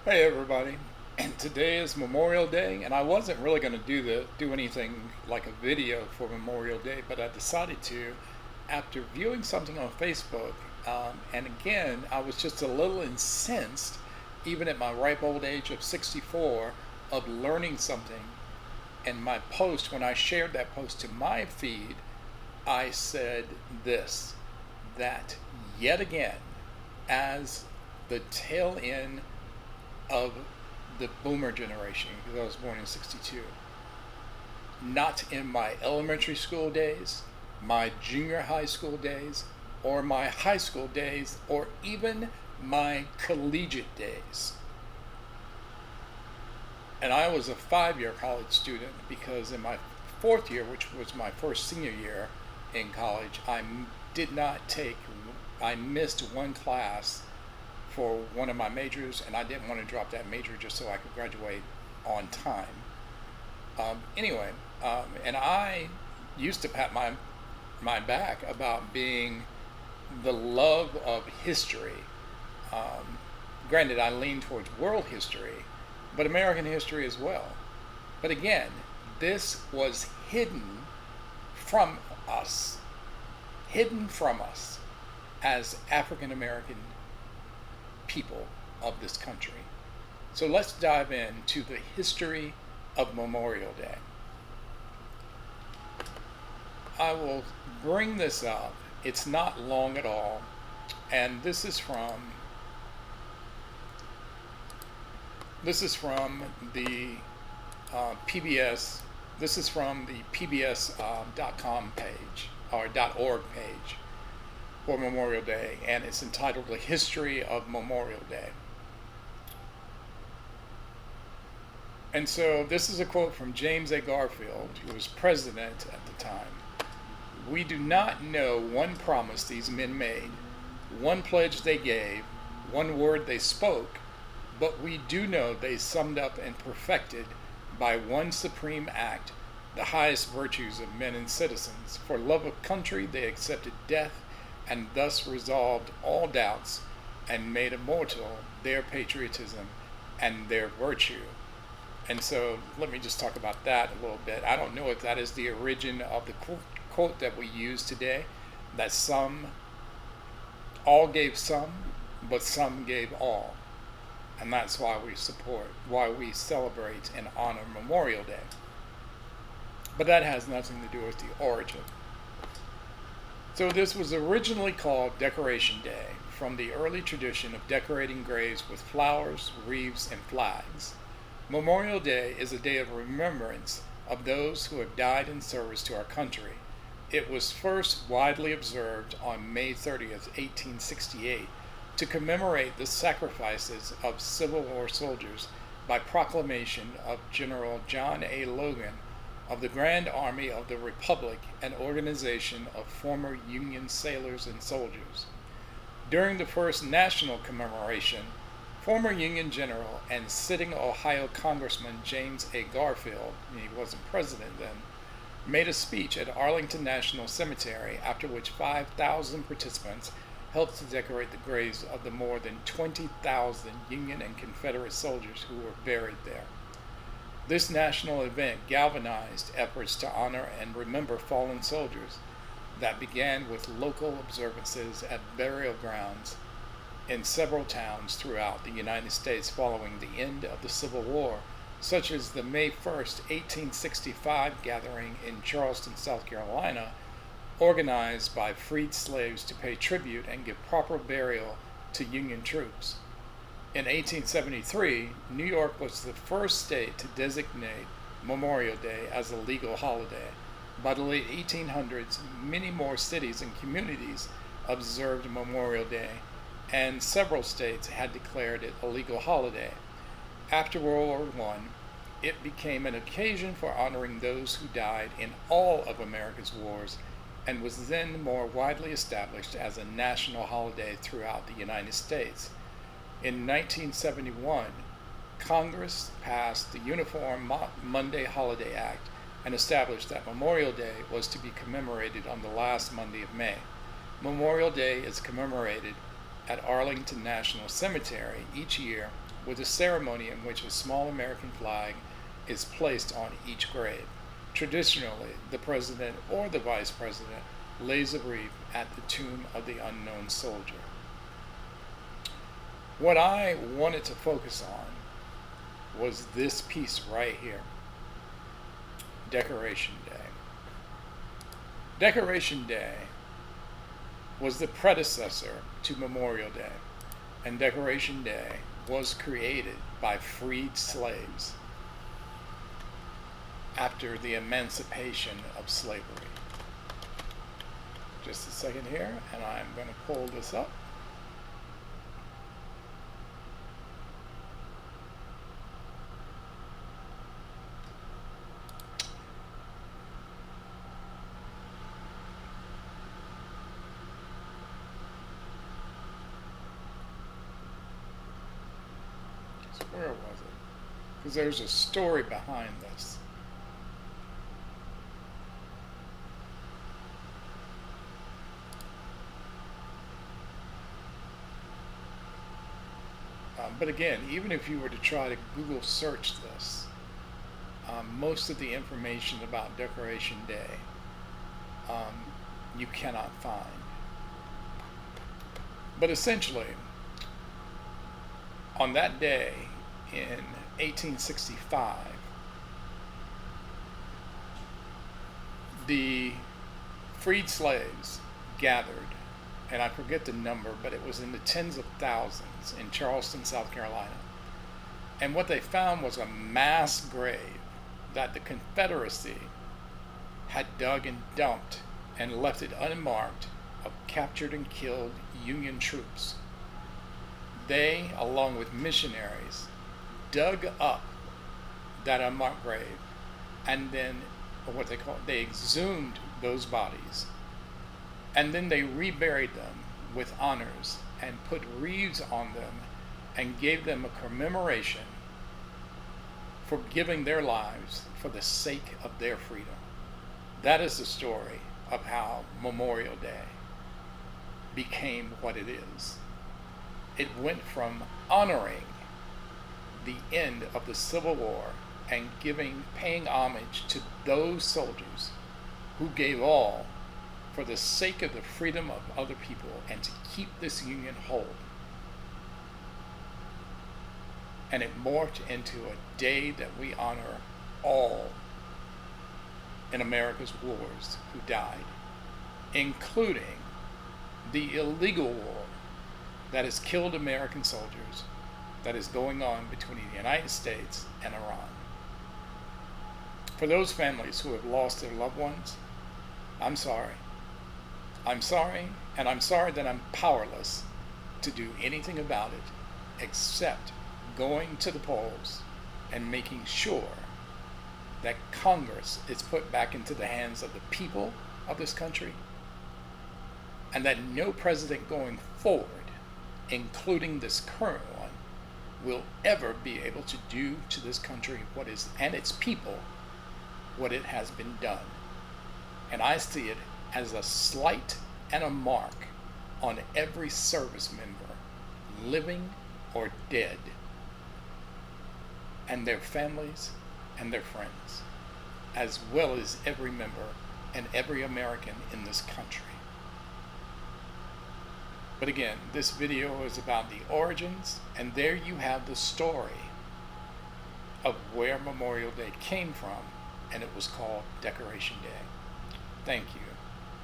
Hey everybody. Today is Memorial Day, and I wasn't really going to do anything like a video for Memorial Day, but I decided to after viewing something on Facebook. And again, I was just a little incensed, even at my ripe old age of 64, of learning something. And my post, when I shared that post to my feed, I said this, that yet again, as the tail end of the boomer generation, because I was born in 62. Not in my elementary school days, my junior high school days, or my high school days, or even my collegiate days. And I was a 5 year college student because in my fourth year, which was my first senior year in college, did not take, I missed one class for one of my majors, and I didn't want to drop that major just so I could graduate on time. Anyway, and I used to pat my back about being the love of history. Um, Granted, I lean towards world history, but American history as well. But again, this was from us, hidden from us as African American people of this country. So let's dive into the history of Memorial Day. I will bring this up. It's not long at all, and this is from the PBS. This is from the PBS.com page or .org page for Memorial Day, and it's entitled "The History of Memorial Day." And so this is a quote from James A. Garfield, who was president at the time. "We do not know one promise these men made, one pledge they gave, one word they spoke, but we do know they summed up and perfected by one supreme act the highest virtues of men and citizens. For love of country they accepted death and thus resolved all doubts and made immortal their patriotism and their virtue." And so let me just talk about that a little bit. I don't know if that is the origin of the quote that we use today, that all gave some, but some gave all. And that's why we celebrate and honor Memorial Day. But that has nothing to do with the origin. So this was originally called Decoration Day, from the early tradition of decorating graves with flowers, wreaths, and flags. Memorial Day is a day of remembrance of those who have died in service to our country. It was first widely observed on May 30th, 1868, to commemorate the sacrifices of Civil War soldiers by proclamation of General John A. Logan of the Grand Army of the Republic, an organization of former Union sailors and soldiers. During the first national commemoration, former Union General and sitting Ohio Congressman James A. Garfield, he wasn't president then, made a speech at Arlington National Cemetery, after which 5,000 participants helped to decorate the graves of the more than 20,000 Union and Confederate soldiers who were buried there. This national event galvanized efforts to honor and remember fallen soldiers that began with local observances at burial grounds in several towns throughout the United States following the end of the Civil War, such as the May 1st, 1865 gathering in Charleston, South Carolina, organized by freed slaves to pay tribute and give proper burial to Union troops. In 1873, New York was the first state to designate Memorial Day as a legal holiday. By the late 1800s, many more cities and communities observed Memorial Day, and several states had declared it a legal holiday. After World War I, it became an occasion for honoring those who died in all of America's wars and was then more widely established as a national holiday throughout the United States. In 1971, Congress passed the Uniform Monday Holiday Act and established that Memorial Day was to be commemorated on the last Monday of May. Memorial Day is commemorated at Arlington National Cemetery each year with a ceremony in which a small American flag is placed on each grave. Traditionally, the president or the vice president lays a wreath at the tomb of the unknown soldier. What I wanted to focus on was this piece right here, Decoration Day. Decoration Day was the predecessor to Memorial Day, and Decoration Day was created by freed slaves after the emancipation of slavery. Just a second here, and I'm going to pull this up. Where was it? Because there's a story behind this. But again, even if you were to try to Google search this, most of the information about Decoration Day you cannot find. But essentially, on that day in 1865, the freed slaves gathered, and I forget the number, but it was in the tens of thousands in Charleston, South Carolina. And what they found was a mass grave that the Confederacy had dug and dumped and left it unmarked of captured and killed Union troops. They, along with missionaries, dug up that unmarked grave, and then, or what they exhumed those bodies, and then they reburied them with honors and put wreaths on them and gave them a commemoration for giving their lives for the sake of their freedom. That is the story of how Memorial Day became what it is. It went from honoring the end of the Civil War and paying homage to those soldiers who gave all for the sake of the freedom of other people and to keep this union whole. And it morphed into a day that we honor all in America's wars who died, including the illegal war that has killed American soldiers that is going on between the United States and Iran. For those families who have lost their loved ones, I'm sorry. I'm sorry, and I'm sorry that I'm powerless to do anything about it except going to the polls and making sure that Congress is put back into the hands of the people of this country, and that no president going forward, including this current one, will ever be able to do to this country and its people what it has been done. And I see it as a slight and a mark on every service member, living or dead, and their families and their friends, as well as every member and every American in this country. But again, this video is about the origins, and there you have the story of where Memorial Day came from, and it was called Decoration Day. Thank you.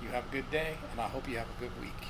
You have a good day, and I hope you have a good week.